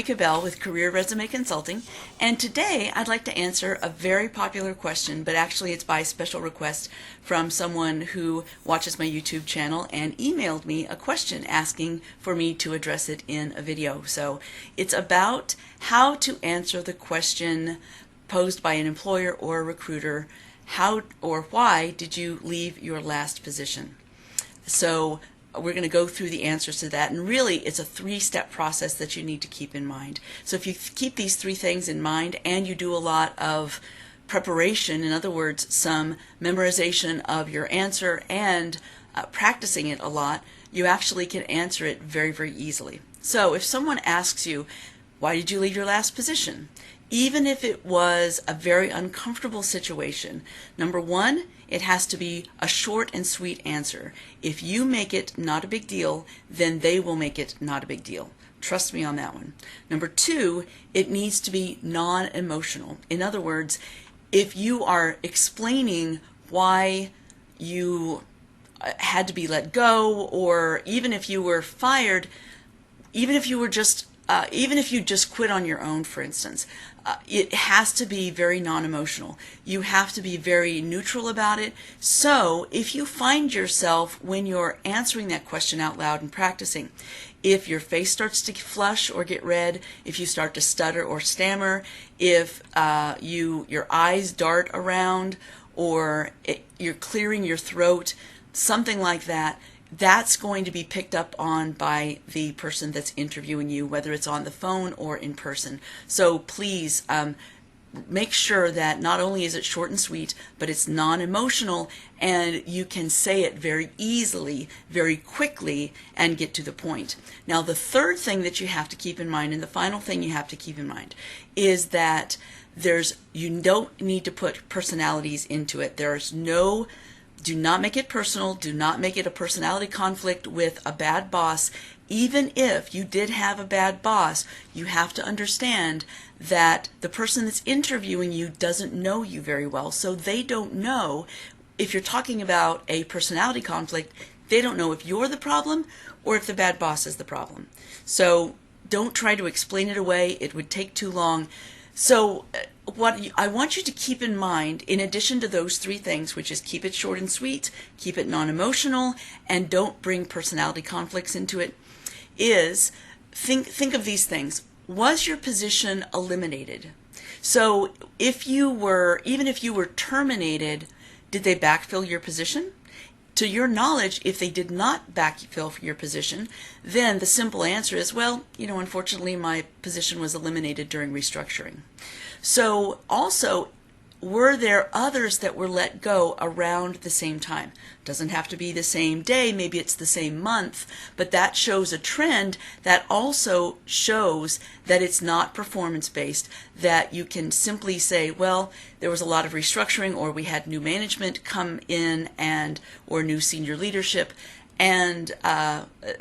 Tammy Kabell with Career Resume Consulting, and today I'd like to answer a very popular question, but actually it's by special request from someone who watches my YouTube channel and emailed me a question asking for me to address it in a video. So it's about how to answer the question posed by an employer or a recruiter: how or why did you leave your last position? So we're going to go through the answers to that, and really it's a three-step process that you need to keep in mind. So if you keep these three things in mind and you do a lot of preparation, in other words, some memorization of your answer and practicing it a lot, you actually can answer it very, very easily. So if someone asks you, why did you leave your last position? Even if it was a very uncomfortable situation, number one, it has to be a short and sweet answer. If you make it not a big deal, then they will make it not a big deal. Trust me on that one. Number two, it needs to be non-emotional. In other words, if you are explaining why you had to be let go, or even if you were fired, even if you just quit on your own, for instance, it has to be very non-emotional. You have to be very neutral about it. So if you find yourself, when you're answering that question out loud and practicing, if your face starts to flush or get red, if you start to stutter or stammer, if your eyes dart around, or you're clearing your throat, something like that, that's going to be picked up on by the person that's interviewing you, whether it's on the phone or in person. So please make sure that not only is it short and sweet, but it's non-emotional, and you can say it very easily, very quickly, and get to the point. Now, the third thing that you have to keep in mind, and the final thing you have to keep in mind, is that you don't need to put personalities into it. Do not make it personal. Do not make it a personality conflict with a bad boss. Even if you did have a bad boss, you have to understand that the person that's interviewing you doesn't know you very well. So they don't know, if you're talking about a personality conflict, they don't know if you're the problem or if the bad boss is the problem. So don't try to explain it away. It would take too long. So what I want you to keep in mind, in addition to those three things, which is keep it short and sweet, keep it non-emotional, and don't bring personality conflicts into it, is think of these things. Was your position eliminated? So even if you were terminated, did they backfill your position? To your knowledge, if they did not backfill your position, then the simple answer is, well, unfortunately my position was eliminated during restructuring. So also, were there others that were let go around the same time? Doesn't have to be the same day, maybe it's the same month, but that shows a trend. That also shows that it's not performance-based, that you can simply say, well, there was a lot of restructuring, or we had new management come in, or new senior leadership, and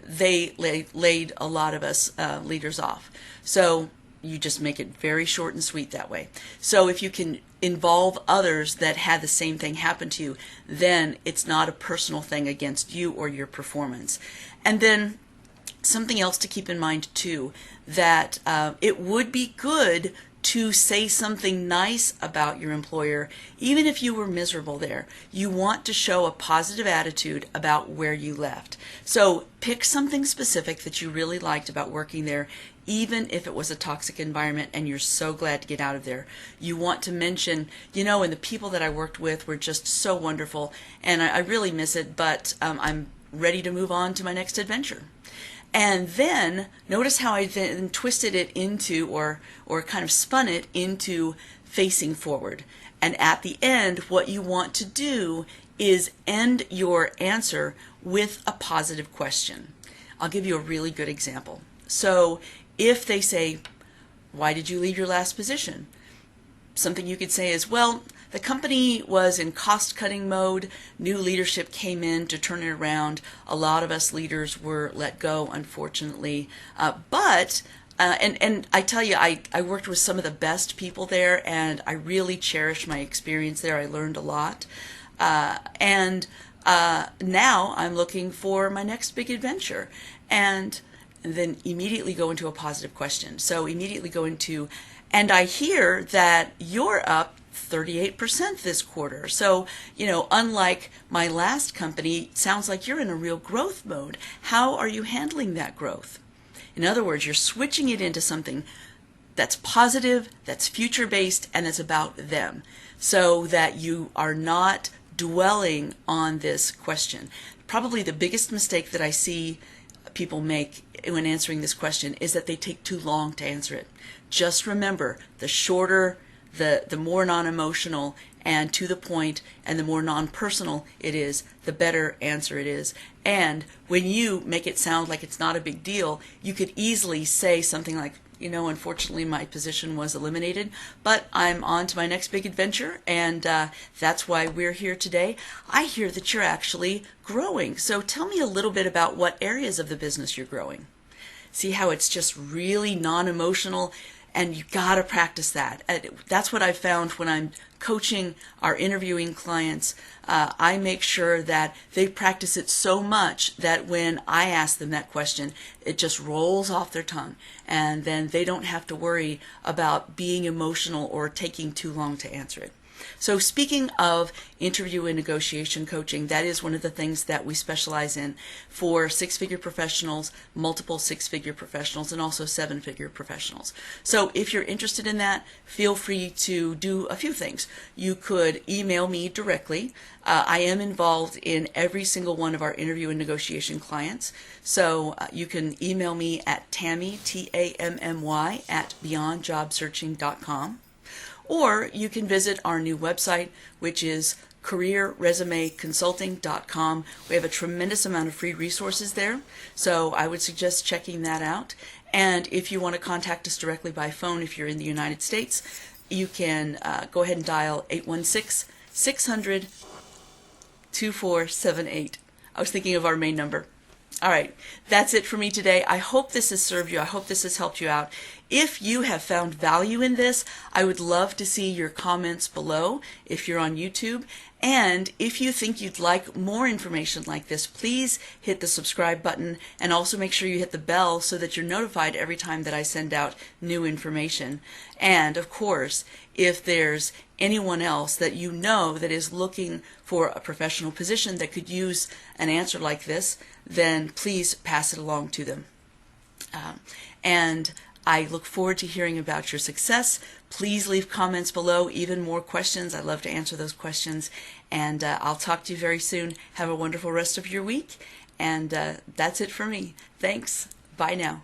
they laid a lot of us leaders off. So you just make it very short and sweet that way. So if you can involve others that had the same thing happen to you, then it's not a personal thing against you or your performance. And then something else to keep in mind too, that it would be good to say something nice about your employer, even if you were miserable there. You want to show a positive attitude about where you left. So pick something specific that you really liked about working there, even if it was a toxic environment and you're so glad to get out of there. You want to mention, and the people that I worked with were just so wonderful, and I really miss it, but I'm ready to move on to my next adventure. And then notice how I then twisted it into, or kind of spun it into, facing forward. And at the end, what you want to do is end your answer with a positive question. I'll give you a really good example. So if they say, why did you leave your last position? Something you could say is, well, the company was in cost-cutting mode. New leadership came in to turn it around. A lot of us leaders were let go, unfortunately. But I tell you, I worked with some of the best people there, and I really cherish my experience there. I learned a lot. Now I'm looking for my next big adventure. And and then immediately go into a positive question. So immediately go into, and I hear that you're up 38% this quarter. So, unlike my last company, sounds like you're in a real growth mode. How are you handling that growth? In other words, you're switching it into something that's positive, that's future-based, and that's about them, so that you are not dwelling on this question. Probably the biggest mistake that I see people make when answering this question is that they take too long to answer it. Just remember, the shorter, the more non-emotional and to the point, and the more non-personal it is, the better answer it is. And when you make it sound like it's not a big deal, you could easily say something like, unfortunately my position was eliminated, but I'm on to my next big adventure, and that's why we're here today. I hear that you're actually growing. So tell me a little bit about what areas of the business you're growing. See how it's just really non-emotional, and you got to practice that. That's what I've found when I'm coaching our interviewing clients. I make sure that they practice it so much that when I ask them that question, it just rolls off their tongue, and then they don't have to worry about being emotional or taking too long to answer it. So speaking of interview and negotiation coaching, that is one of the things that we specialize in for six-figure professionals, multiple six-figure professionals, and also seven-figure professionals. So if you're interested in that, feel free to do a few things. You could email me directly. I am involved in every single one of our interview and negotiation clients. So you can email me at Tammy, Tammy, at beyondjobsearching.com. Or you can visit our new website, which is careerresumeconsulting.com. We have a tremendous amount of free resources there, so I would suggest checking that out. And if you want to contact us directly by phone, if you're in the United States, you can go ahead and dial 816-600-2478. I was thinking of our main number. All right, that's it for me today. I hope this has served you. I hope this has helped you out. If you have found value in this, I would love to see your comments below if you're on YouTube. And if you think you'd like more information like this, please hit the subscribe button, and also make sure you hit the bell so that you're notified every time that I send out new information. And of course, if there's anyone else that you know that is looking for a professional position that could use an answer like this, then please pass it along to them. And I look forward to hearing about your success. Please leave comments below, even more questions. I love to answer those questions. And I'll talk to you very soon. Have a wonderful rest of your week. And that's it for me. Thanks. Bye now.